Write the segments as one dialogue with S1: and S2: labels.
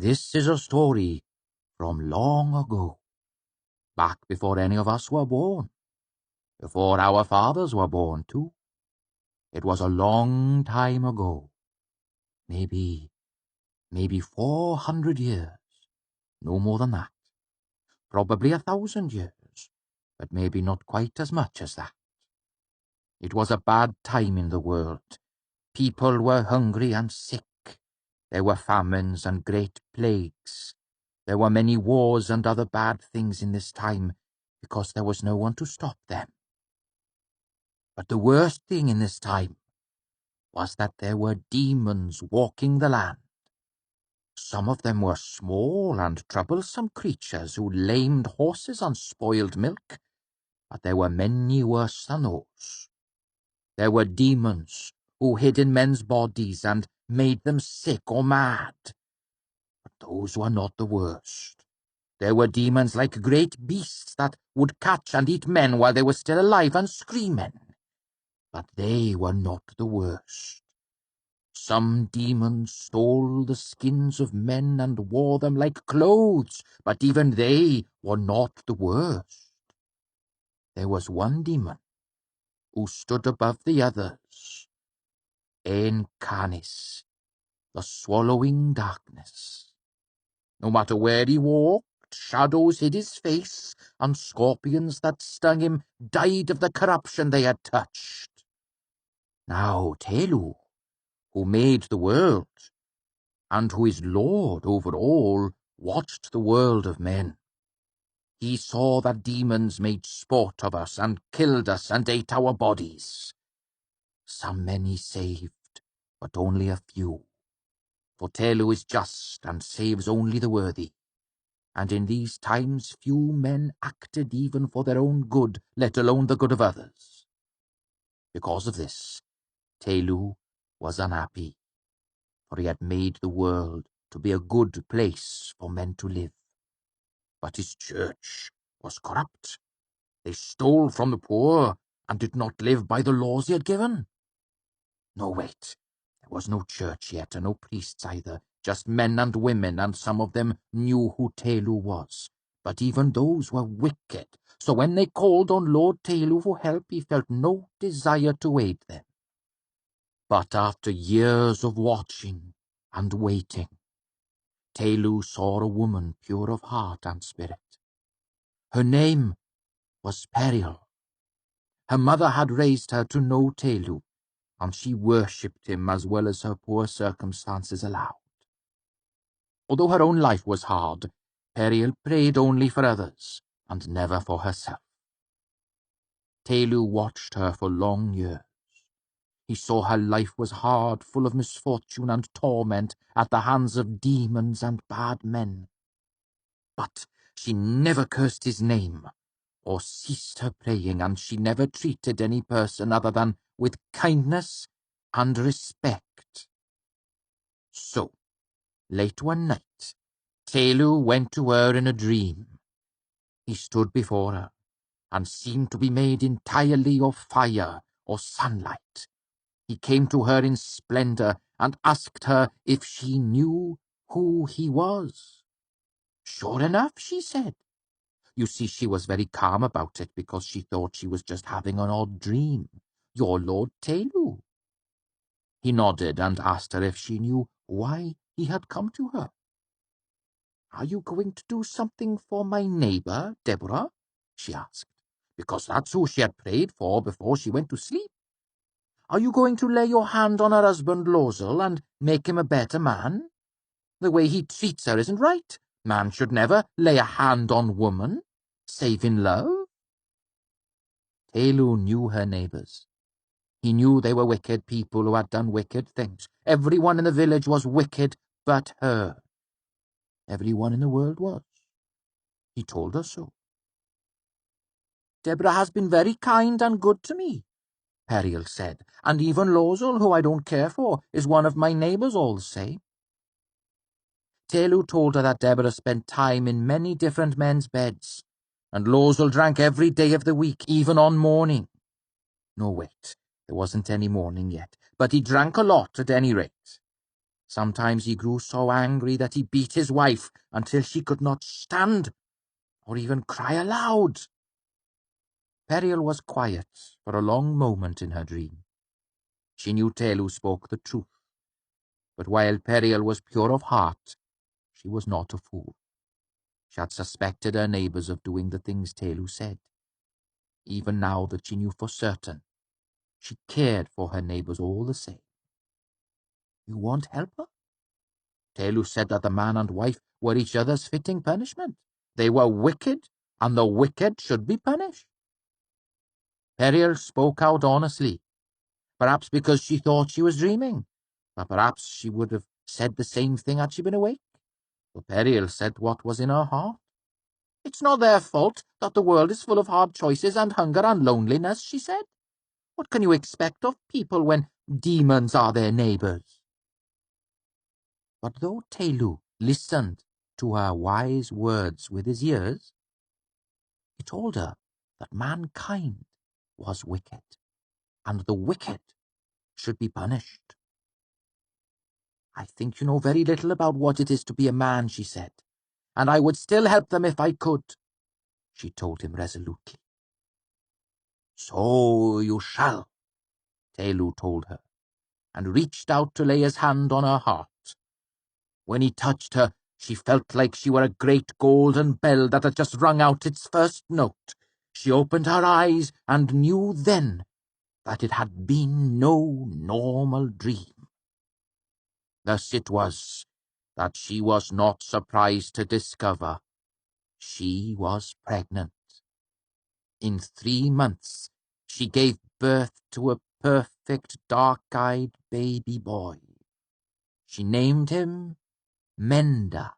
S1: This is a story from long ago, back before any of us were born, before our fathers were born too. It was a long time ago, maybe 400 years, no more than that, probably 1,000 years, but maybe not quite as much as that. It was a bad time in the world. People were hungry and sick. There were famines and great plagues. There were many wars and other bad things in this time because there was no one to stop them. But the worst thing in this time was that there were demons walking the land. Some of them were small and troublesome creatures who lamed horses and spoiled milk, but there were many worse than those. There were demons who hid in men's bodies and made them sick or mad. But those were not the worst. There were demons like great beasts that would catch and eat men while they were still alive and screaming. But they were not the worst. Some demons stole the skins of men and wore them like clothes, but even they were not the worst. There was one demon who stood above the others, Encanis, the swallowing darkness. No matter where he walked, shadows hid his face, and scorpions that stung him died of the corruption they had touched. Now Tehlu, who made the world, and who is Lord over all, watched the world of men. He saw that demons made sport of us and killed us and ate our bodies. Some men he saved, but only a few. For Tehlu is just and saves only the worthy. And in these times few men acted even for their own good, let alone the good of others. Because of this, Tehlu was unhappy, for he had made the world to be a good place for men to live. But his church was corrupt. They stole from the poor and did not live by the laws he had given. No, wait, there was no church yet, and no priests either, just men and women, and some of them knew who Tehlu was. But even those were wicked, so when they called on Lord Tehlu for help, he felt no desire to aid them. But after years of watching and waiting, Tehlu saw a woman pure of heart and spirit. Her name was Peril. Her mother had raised her to know Tehlu, and she worshipped him as well as her poor circumstances allowed. Although her own life was hard, Peril prayed only for others, and never for herself. Tehlu watched her for long years. He saw her life was hard, full of misfortune and torment at the hands of demons and bad men. But she never cursed his name, or ceased her praying, and she never treated any person other than with kindness and respect. So, late one night, Tehlu went to her in a dream. He stood before her, and seemed to be made entirely of fire or sunlight. He came to her in splendor and asked her if she knew who he was. Sure enough, she said. You see, she was very calm about it because she thought she was just having an odd dream. You're Lord Tehlu. He nodded and asked her if she knew why he had come to her. Are you going to do something for my neighbor, Deborah? She asked, because that's who she had prayed for before she went to sleep. Are you going to lay your hand on her husband, Losel, and make him a better man? The way he treats her isn't right. Man should never lay a hand on woman, save in love. Tehlu knew her neighbours. He knew they were wicked people who had done wicked things. Everyone in the village was wicked but her. Everyone in the world was. He told her so. Deborah has been very kind and good to me, Peril said, and even Losel, who I don't care for, is one of my neighbours all the same. Tehlu told her that Deborah spent time in many different men's beds, and Losel drank every day of the week, even on morning. No, wait, there wasn't any morning yet, but he drank a lot at any rate. Sometimes he grew so angry that he beat his wife until she could not stand or even cry aloud. Periel was quiet for a long moment in her dream. She knew Tehlu spoke the truth, but while Periel was pure of heart, she was not a fool. She had suspected her neighbours of doing the things Tehlu said. Even now that she knew for certain, she cared for her neighbours all the same. You won't help her? Tehlu said that the man and wife were each other's fitting punishment. They were wicked, and the wicked should be punished. Periel spoke out honestly, perhaps because she thought she was dreaming, but perhaps she would have said the same thing had she been awake. But Periel said what was in her heart. It's not their fault that the world is full of hard choices and hunger and loneliness, she said. What can you expect of people when demons are their neighbours? But though Tehlu listened to her wise words with his ears, he told her that mankind was wicked, and the wicked should be punished. I think you know very little about what it is to be a man, she said, and I would still help them if I could, she told him resolutely. So you shall, Tehlu told her, and reached out to lay his hand on her heart. When he touched her, she felt like she were a great golden bell that had just rung out its first note. She opened her eyes and knew then that it had been no normal dream. Thus it was that she was not surprised to discover she was pregnant. In 3 months, she gave birth to a perfect dark-eyed baby boy. She named him Menda.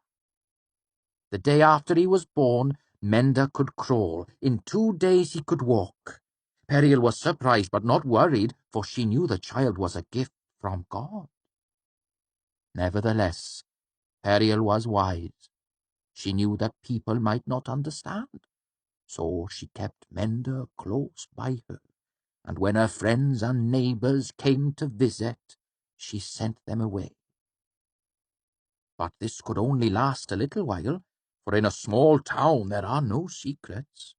S1: The day after he was born, Menda could crawl. In 2 days he could walk. Periel was surprised but not worried, for she knew the child was a gift from God. Nevertheless, Periel was wise. She knew that people might not understand, so she kept Menda close by her, and when her friends and neighbours came to visit, she sent them away. But this could only last a little while, for in a small town there are no secrets.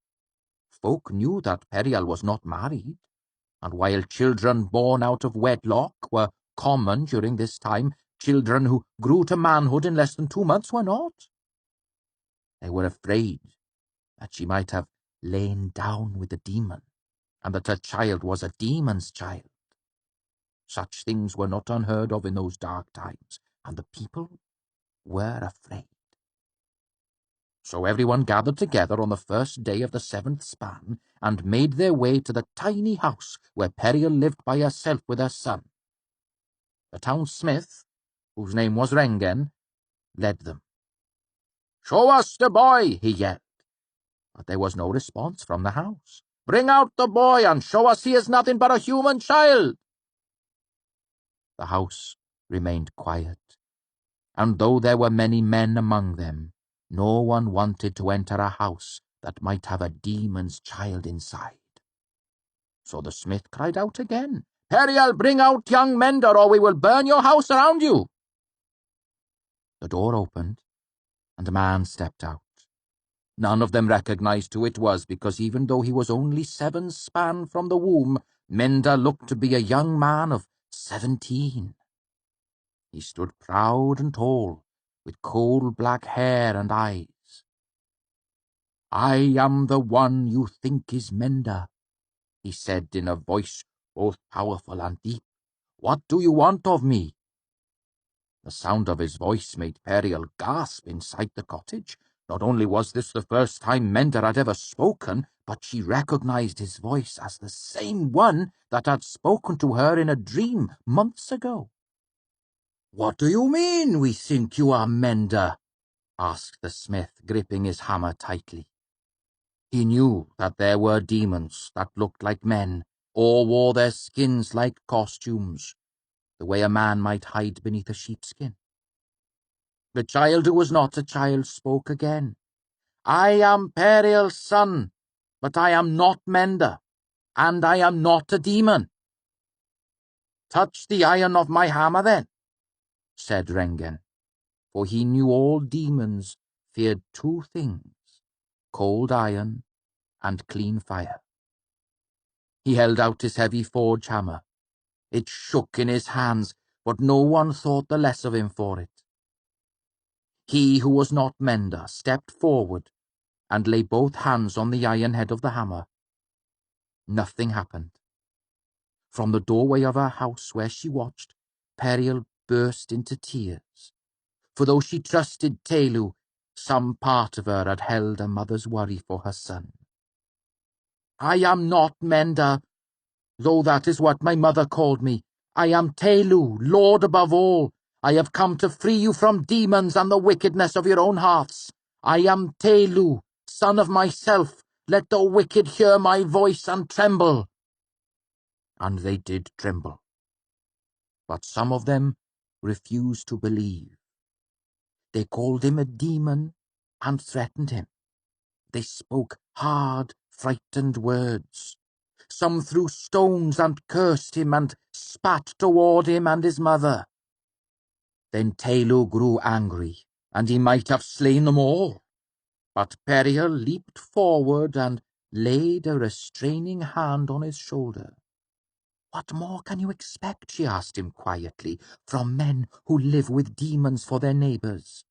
S1: Folk knew that Periel was not married, and while children born out of wedlock were common during this time, children who grew to manhood in less than 2 months were not. They were afraid that she might have lain down with a demon, and that her child was a demon's child. Such things were not unheard of in those dark times, and the people were afraid. So everyone gathered together on the first day of the 7th span and made their way to the tiny house where Periel lived by herself with her son. The town smith, whose name was Rengen, led them. "Show us the boy," he yelled. But there was no response from the house. "Bring out the boy and show us he is nothing but a human child." The house remained quiet, and though there were many men among them, no one wanted to enter a house that might have a demon's child inside. So the smith cried out again, "Periel, bring out young Menda, or we will burn your house around you." The door opened, and a man stepped out. None of them recognized who it was, because even though he was only 7 span from the womb, Menda looked to be a young man of 17. He stood proud and tall, with coal black hair and eyes. "I am the one you think is Menda," he said in a voice both powerful and deep. "What do you want of me?" The sound of his voice made Periel gasp inside the cottage. Not only was this the first time Menda had ever spoken, but she recognized his voice as the same one that had spoken to her in a dream months ago. "What do you mean, we think you are Menda?" asked the smith, gripping his hammer tightly. He knew that there were demons that looked like men, or wore their skins like costumes, the way a man might hide beneath a sheepskin. The child who was not a child spoke again. "I am Periel's son, but I am not Menda, and I am not a demon." "Touch the iron of my hammer, then." said Rengen, for he knew all demons feared two things, cold iron and clean fire. He held out his heavy forge hammer. It shook in his hands, but no one thought the less of him for it. He who was not mender stepped forward and lay both hands on the iron head of the hammer. Nothing happened. From the doorway of her house where she watched, Periel burst into tears, for though she trusted Tehlu, some part of her had held a mother's worry for her son. "I am not mender, though that is what my mother called me. I am Tehlu, Lord above all. I have come to free you from demons and the wickedness of your own hearts. I am Tehlu, son of myself. Let the wicked hear my voice and tremble." And they did tremble. But some of them refused to believe. They called him a demon and threatened him. They spoke hard, frightened words. Some threw stones and cursed him and spat toward him and his mother. Then Tehlu grew angry, and he might have slain them all. But Periel leaped forward and laid a restraining hand on his shoulder. "What more can you expect," she asked him quietly, "from men who live with demons for their neighbours?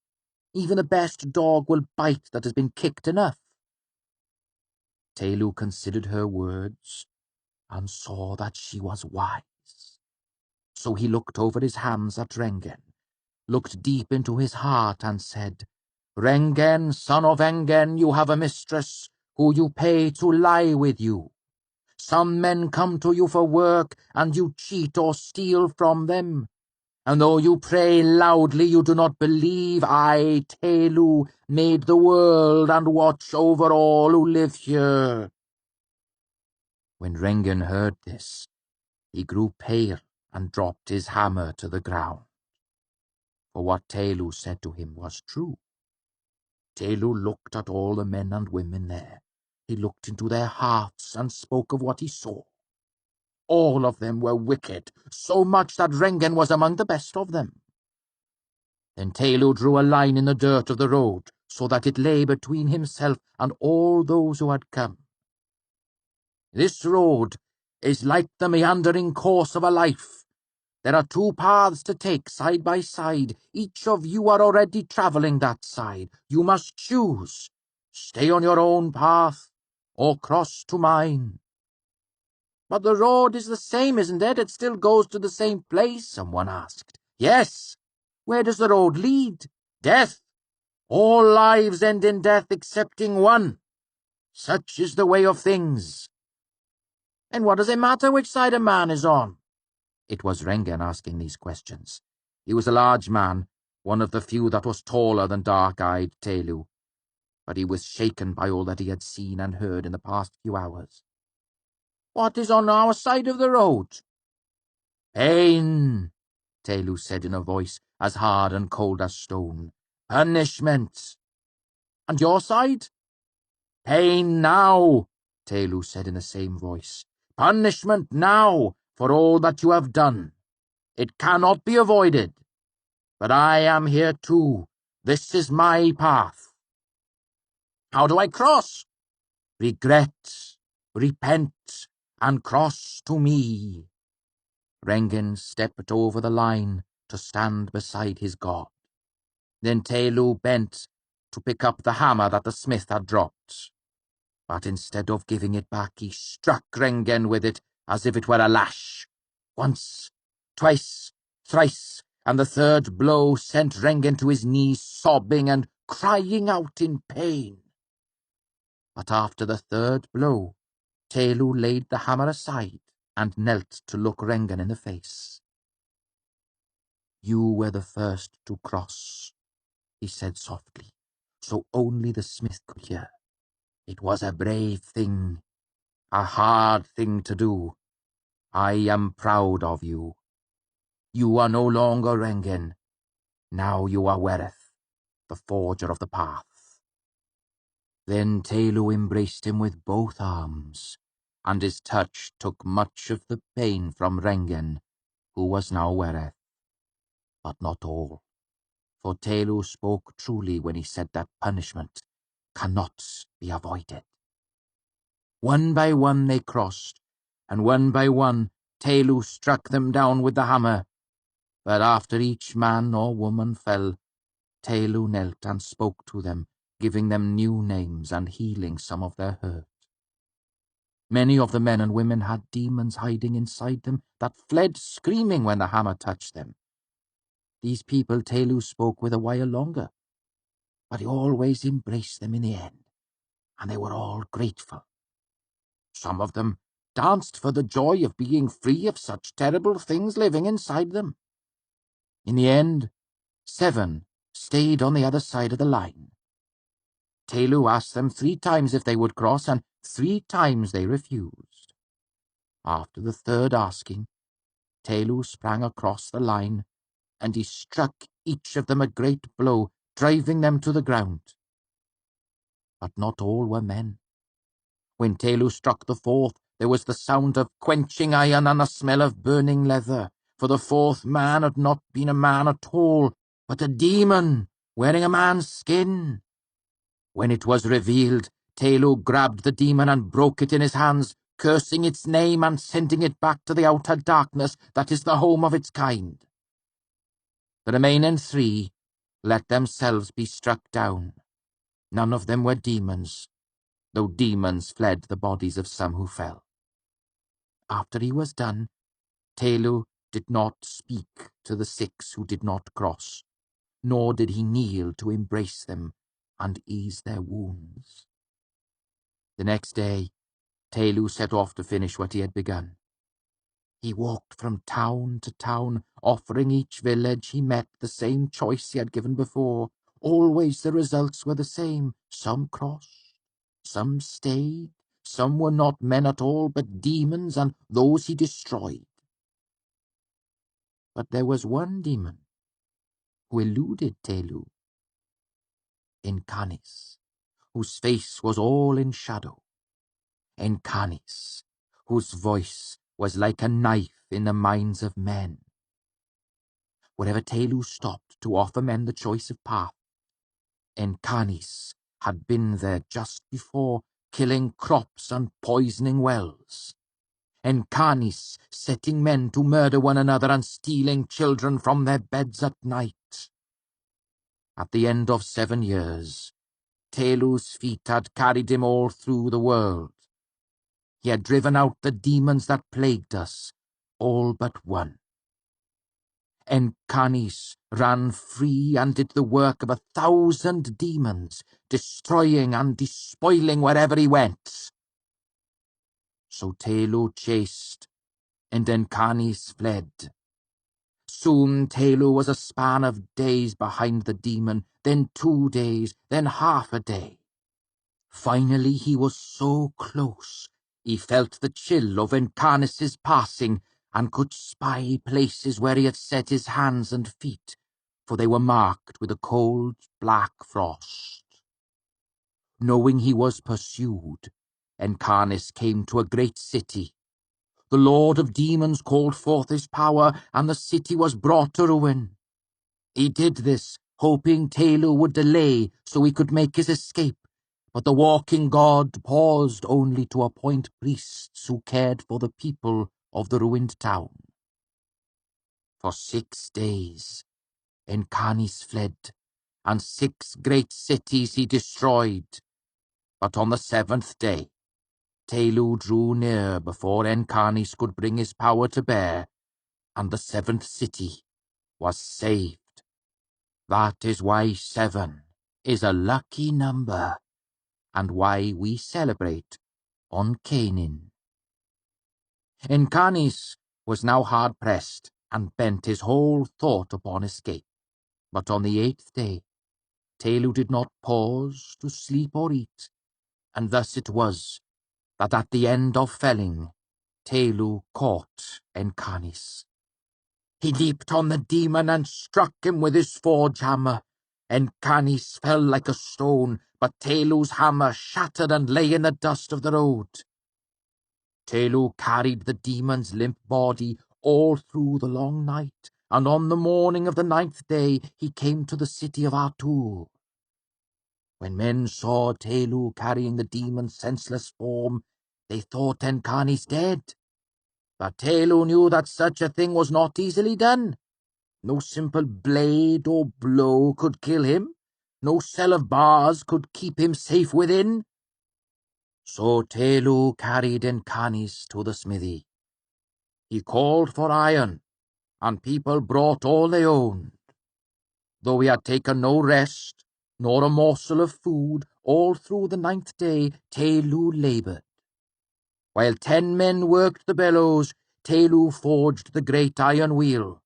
S1: Even the best dog will bite that has been kicked enough." Tehlu considered her words and saw that she was wise. So he looked over his hands at Rengen, looked deep into his heart and said, "Rengen, son of Engen, you have a mistress who you pay to lie with you. Some men come to you for work, and you cheat or steal from them. And though you pray loudly, you do not believe I, Tehlu, made the world and watch over all who live here." When Rengen heard this, he grew pale and dropped his hammer to the ground. For what Tehlu said to him was true. Tehlu looked at all the men and women there. He looked into their hearts and spoke of what he saw. All of them were wicked, so much that Rengen was among the best of them. Then Tehlu drew a line in the dirt of the road, so that it lay between himself and all those who had come. "This road is like the meandering course of a life. There are two paths to take side by side. Each of you are already travelling that side. You must choose. Stay on your own path or cross to mine." "But the road is the same, isn't it? It still goes to the same place," someone asked. "Yes. Where does the road lead? Death. All lives end in death excepting one. Such is the way of things." "And what does it matter which side a man is on?" It was Rengen asking these questions. He was a large man, one of the few that was taller than dark-eyed Tehlu, but he was shaken by all that he had seen and heard in the past few hours. "What is on our side of the road?" "Pain," Tehlu said in a voice as hard and cold as stone. "Punishment." "And your side?" "Pain now," Tehlu said in the same voice. "Punishment now for all that you have done. It cannot be avoided. But I am here too. This is my path." "How do I cross?" "Regret, repent, and cross to me." Rengen stepped over the line to stand beside his god. Then Tehlu bent to pick up the hammer that the smith had dropped. But instead of giving it back, he struck Rengen with it as if it were a lash. Once, twice, thrice, and the third blow sent Rengen to his knees, sobbing and crying out in pain. But after the third blow, Tehlu laid the hammer aside and knelt to look Rengen in the face. "You were the first to cross," he said softly, so only the smith could hear. "It was a brave thing, a hard thing to do. I am proud of you. You are no longer Rengen. Now you are Wereth, the forger of the path." Then Tehlu embraced him with both arms, and his touch took much of the pain from Rengen, who was now Wereth. But not all, for Tehlu spoke truly when he said that punishment cannot be avoided. One by one they crossed, and one by one Tehlu struck them down with the hammer. But after each man or woman fell, Tehlu knelt and spoke to them, giving them new names and healing some of their hurt. Many of the men and women had demons hiding inside them that fled screaming when the hammer touched them. These people Tehlu spoke with a while longer, but he always embraced them in the end, and they were all grateful. Some of them danced for the joy of being free of such terrible things living inside them. In the end, 7 stayed on the other side of the line. Tehlu asked them 3 times if they would cross, and 3 times they refused. After the 3rd asking, Tehlu sprang across the line, and he struck each of them a great blow, driving them to the ground. But not all were men. When Tehlu struck the 4th, there was the sound of quenching iron and the smell of burning leather, for the 4th man had not been a man at all, but a demon wearing a man's skin. When it was revealed, Tehlu grabbed the demon and broke it in his hands, cursing its name and sending it back to the outer darkness that is the home of its kind. The remaining 3 let themselves be struck down. None of them were demons, though demons fled the bodies of some who fell. After he was done, Tehlu did not speak to the 6 who did not cross, nor did he kneel to embrace them and ease their wounds. The next day, Tehlu set off to finish what he had begun. He walked from town to town, offering each village he met the same choice he had given before. Always the results were the same. Some crossed, some stayed, some were not men at all, but demons, and those he destroyed. But there was one demon who eluded Tehlu, Encanis, whose face was all in shadow. Encanis, whose voice was like a knife in the minds of men. Wherever Tehlu stopped to offer men the choice of path, Encanis had been there just before, killing crops and poisoning wells. Encanis setting men to murder one another and stealing children from their beds at night. At the end of 7 years, Tehlu's feet had carried him all through the world. He had driven out the demons that plagued us, all but one. Encanis ran free and did the work of 1,000 demons, destroying and despoiling wherever he went. So Tehlu chased, and Encanis fled. Soon Tehlu was a span of days behind the demon, then 2 days, then half a day. Finally he was so close, he felt the chill of Encanis's passing, and could spy places where he had set his hands and feet, for they were marked with a cold black frost. Knowing he was pursued, Encanis came to a great city. The Lord of Demons called forth his power, and the city was brought to ruin. He did this, hoping Tehlu would delay so he could make his escape, but the walking god paused only to appoint priests who cared for the people of the ruined town. For 6 days, Encanis fled, and 6 great cities he destroyed. But on the 7th day, Tehlu drew near before Encanis could bring his power to bear, and the 7th city was saved. That is why 7 is a lucky number, and why we celebrate on Canin. Encanis was now hard-pressed, and bent his whole thought upon escape. But on the 8th day, Tehlu did not pause to sleep or eat, and thus it was that at the end of felling, Tehlu caught Encanis. He leaped on the demon and struck him with his forge hammer. Encanis fell like a stone, but Tehlu's hammer shattered and lay in the dust of the road. Tehlu carried the demon's limp body all through the long night, and on the morning of the 9th day he came to the city of Artur. When men saw Tehlu carrying the demon's senseless form, they thought Encanis dead. But Tehlu knew that such a thing was not easily done. No simple blade or blow could kill him. No cell of bars could keep him safe within. So Tehlu carried Encanis to the smithy. He called for iron, and people brought all they owned. Though he had taken no rest, nor a morsel of food, all through the 9th day Tehlu laboured. While 10 men worked the bellows, Tehlu forged the great iron wheel.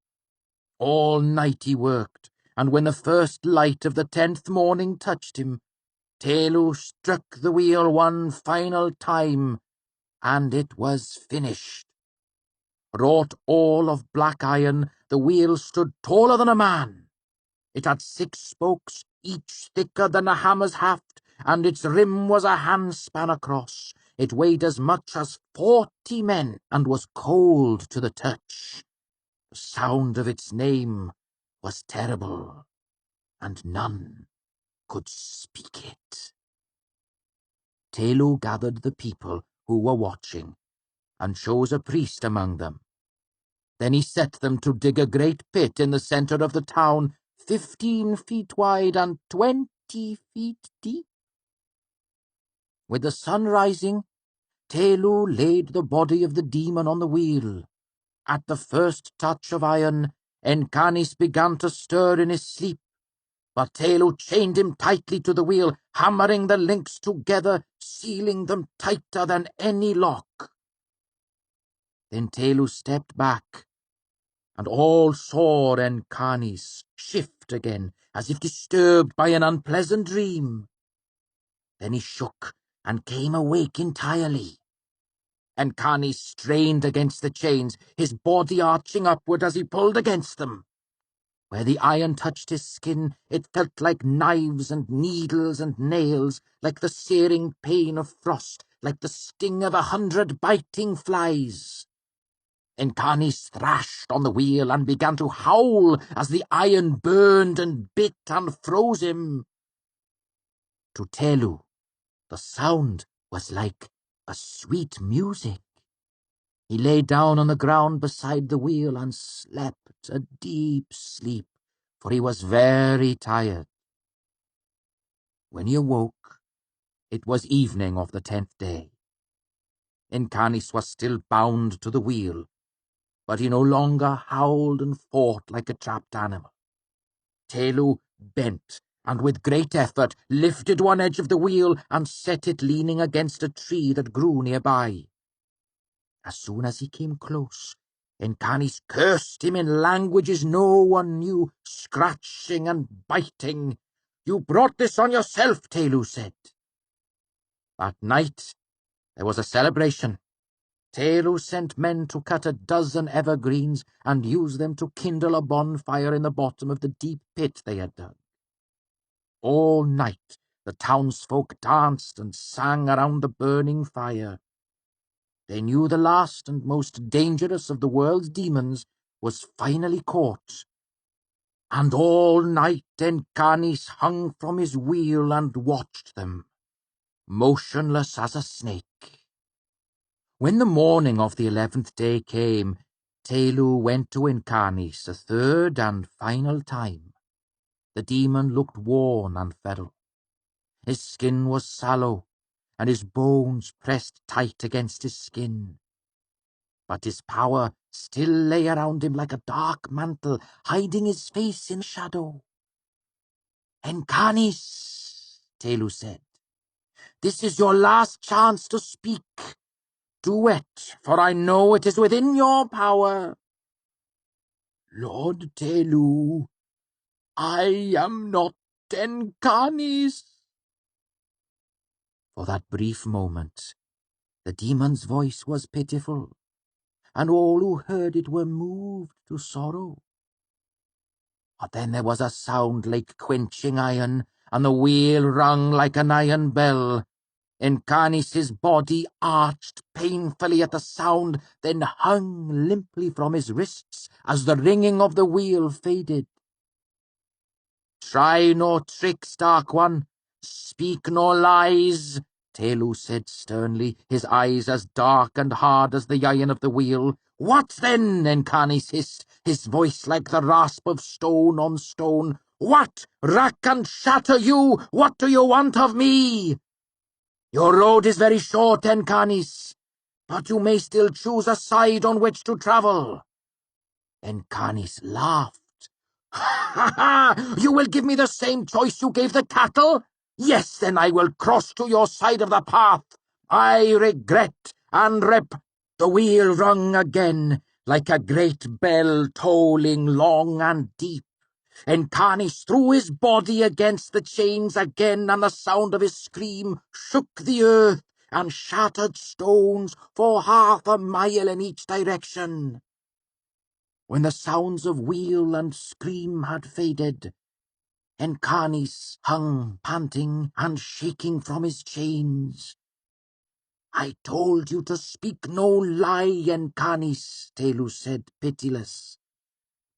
S1: All night he worked, and when the first light of the 10th morning touched him, Tehlu struck the wheel one final time, and it was finished. Wrought all of black iron, the wheel stood taller than a man. It had 6 spokes, each thicker than a hammer's haft, and its rim was a handspan across. It weighed as much as 40 men, and was cold to the touch. The sound of its name was terrible, and none could speak it. Tehlu gathered the people who were watching, and chose a priest among them. Then he set them to dig a great pit in the centre of the town, 15 feet wide and 20 feet deep. With the sun rising, Tehlu laid the body of the demon on the wheel. At the first touch of iron, Encanis began to stir in his sleep, but Tehlu chained him tightly to the wheel, hammering the links together, sealing them tighter than any lock. Then Tehlu stepped back, and all saw Encanis shift again, as if disturbed by an unpleasant dream. Then he shook and came awake entirely. Encanis strained against the chains, his body arching upward as he pulled against them. Where the iron touched his skin, it felt like knives and needles and nails, like the searing pain of frost, like the sting of 100 biting flies. Encanis thrashed on the wheel and began to howl as the iron burned and bit and froze him. To Tehlu, the sound was like a sweet music. He lay down on the ground beside the wheel and slept a deep sleep, for he was very tired. When he awoke, it was evening of the 10th day. Encanis was still bound to the wheel, but he no longer howled and fought like a trapped animal. Tehlu bent, and with great effort lifted one edge of the wheel and set it leaning against a tree that grew nearby. As soon as he came close, Encanis cursed him in languages no one knew, scratching and biting. "You brought this on yourself," Tehlu said. That night there was a celebration. Tehlu sent men to cut a dozen evergreens and use them to kindle a bonfire in the bottom of the deep pit they had dug. All night the townsfolk danced and sang around the burning fire. They knew the last and most dangerous of the world's demons was finally caught. And all night Encanis hung from his wheel and watched them, motionless as a snake. When the morning of the 11th day came, Tehlu went to Encanis a third and final time. The demon looked worn and feral. His skin was sallow, and his bones pressed tight against his skin. But his power still lay around him like a dark mantle, hiding his face in shadow. "Encanis," Tehlu said, "this is your last chance to speak. Do it, for I know it is within your power." "Lord Tehlu, I am not Encanis." For that brief moment, the demon's voice was pitiful, and all who heard it were moved to sorrow. But then there was a sound like quenching iron, and the wheel rung like an iron bell. Encanis, his body arched painfully at the sound, then hung limply from his wrists as the ringing of the wheel faded. "Try no tricks, Dark One. Speak no lies," Tehlu said sternly, his eyes as dark and hard as the iron of the wheel. "What then?" Encanis hissed, his voice like the rasp of stone on stone. "What? Rack and shatter you? What do you want of me?" "Your road is very short, Encanis, but you may still choose a side on which to travel." Encanis laughed. "Ha ha! You will give me the same choice you gave the cattle? Yes, then I will cross to your side of the path. I regret and The wheel rung again, like a great bell tolling long and deep. Encanis threw his body against the chains again, and the sound of his scream shook the earth and shattered stones for 1/2 mile in each direction. When the sounds of wheel and scream had faded, Encanis hung panting and shaking from his chains. "I told you to speak no lie, Encanis," Tehlu said, pitiless.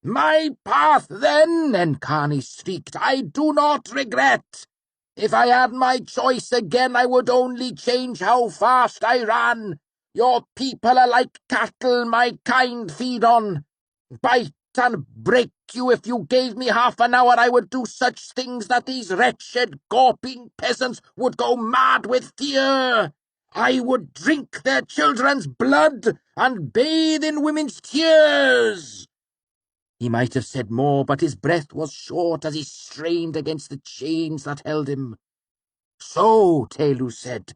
S1: "My path, then," Encanis shrieked, "I do not regret. If I had my choice again, I would only change how fast I ran. Your people are like cattle my kind feed on. Bite and break you. If you gave me 1/2 an hour, I would do such things that these wretched, gawping peasants would go mad with fear. I would drink their children's blood and bathe in women's tears." He might have said more, but his breath was short as he strained against the chains that held him. "So," Tehlu said,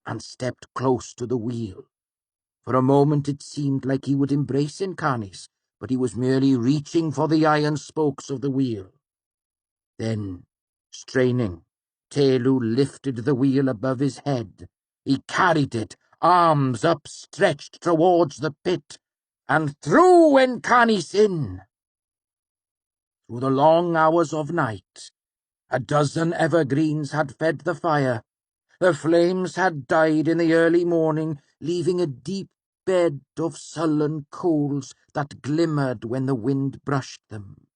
S1: and stepped close to the wheel. For a moment it seemed like he would embrace Encanis, but he was merely reaching for the iron spokes of the wheel. Then, straining, Tehlu lifted the wheel above his head. He carried it, arms upstretched towards the pit, and threw Encanis in. Through the long hours of night, a dozen evergreens had fed the fire. The flames had died in the early morning, leaving a deep bed of sullen coals that glimmered when the wind brushed them.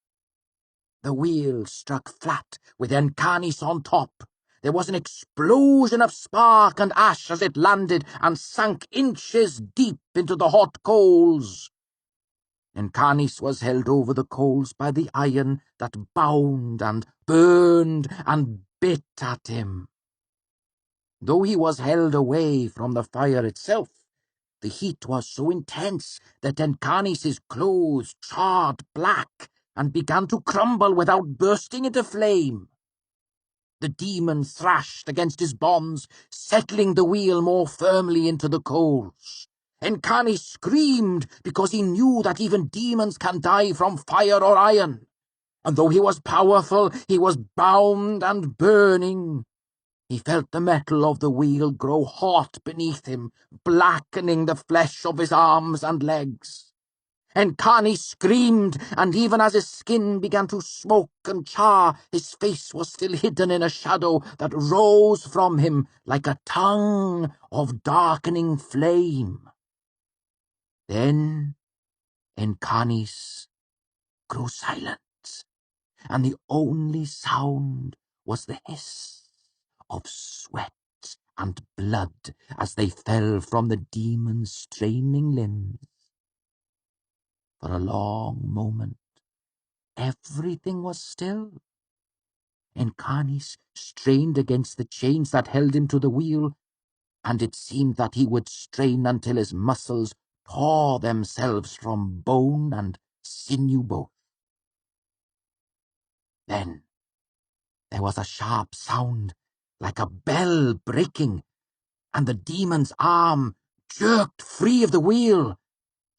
S1: The wheel struck flat, with Encanis on top. There was an explosion of spark and ash as it landed and sank inches deep into the hot coals. Encanis was held over the coals by the iron that bound and burned and bit at him. Though he was held away from the fire itself, the heat was so intense that Encanis's clothes charred black and began to crumble without bursting into flame. The demon thrashed against his bonds, settling the wheel more firmly into the coals. Encanis screamed because he knew that even demons can die from fire or iron. And though he was powerful, he was bound and burning. He felt the metal of the wheel grow hot beneath him, blackening the flesh of his arms and legs. Encanis screamed, and even as his skin began to smoke and char, his face was still hidden in a shadow that rose from him like a tongue of darkening flame. Then Encanis grew silent, and the only sound was the hiss of sweat and blood as they fell from the demon's straining limbs. For a long moment, everything was still. Encanis strained against the chains that held him to the wheel, and it seemed that he would strain until his muscles tore themselves from bone and sinew both. Then there was a sharp sound, like a bell breaking, and the demon's arm jerked free of the wheel.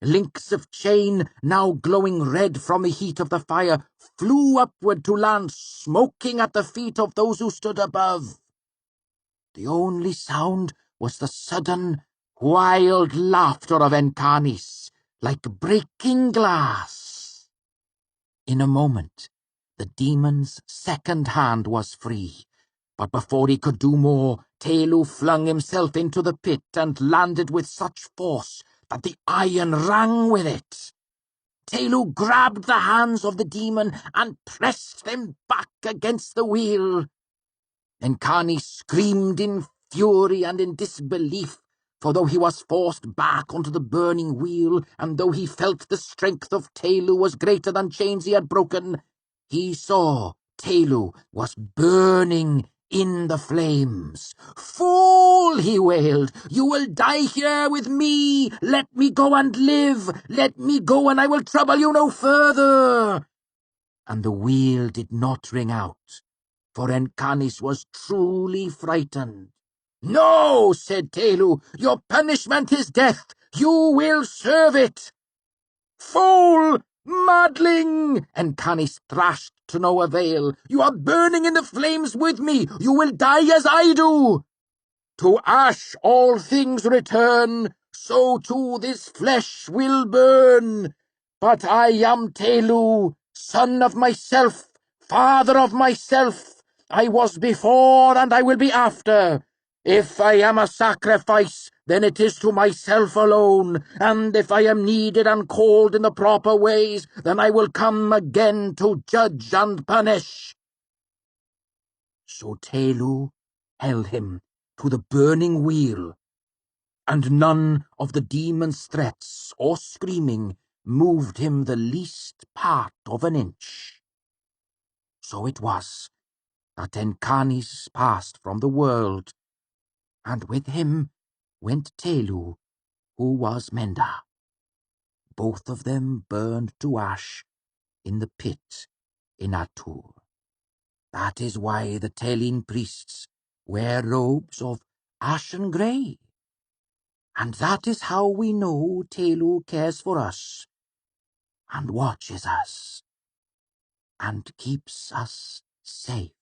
S1: Links of chain, now glowing red from the heat of the fire, flew upward to land, smoking at the feet of those who stood above. The only sound was the sudden, wild laughter of Encanis, like breaking glass. In a moment, the demon's second hand was free, But before he could do more, Tehlu flung himself into the pit and landed with such force that the iron rang with it. Tehlu grabbed the hands of the demon and pressed them back against the wheel. Encanis screamed in fury and in disbelief, for though he was forced back onto the burning wheel, and though he felt the strength of Tehlu was greater than chains he had broken, he saw Tehlu was burning in the flames. "Fool!" he wailed. "You will die here with me! Let me go and live! Let me go, and I will trouble you no further!" And the wheel did not ring out, for Encanis was truly frightened. "No," said Tehlu, "your punishment is death. You will serve it." "Fool! Madling!" Encanis thrashed to no avail. "You are burning in the flames with me. You will die as I do. To ash all things return, so too this flesh will burn. But I am Tehlu, son of myself, father of myself. I was before and I will be after. If I am a sacrifice, then it is to myself alone, and if I am needed and called in the proper ways, then I will come again to judge and punish." So Tehlu held him to the burning wheel, and none of the demon's threats or screaming moved him the least part of an inch. So it was that Encanis passed from the world, and with him went Tehlu, who was Menda. Both of them burned to ash in the pit in Atur. That is why the Telin priests wear robes of ashen grey. And that is how we know Tehlu cares for us, and watches us, and keeps us safe.